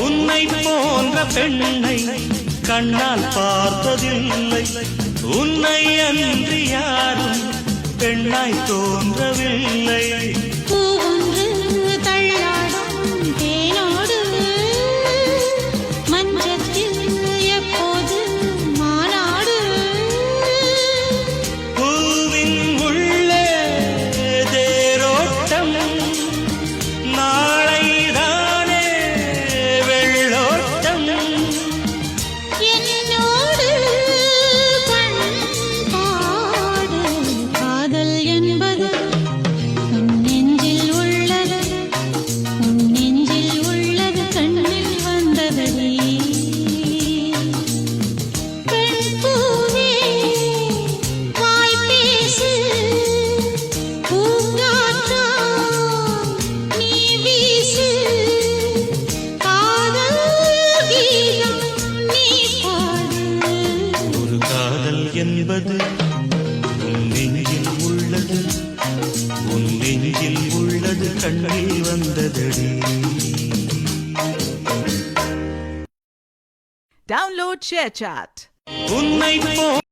உன்னை போன்ற பெண்ணை கண்ணால் பார்த்ததில்லை. உன்னை அன்றி யாரும் பெண்ணாய் தோன்றவில்லை. என்பது உன் நெஞ்சில் உள்ளது, உன் நெஞ்சில் உள்ளது கண்ணில் வந்ததடி. Download ShareChat. உன்னை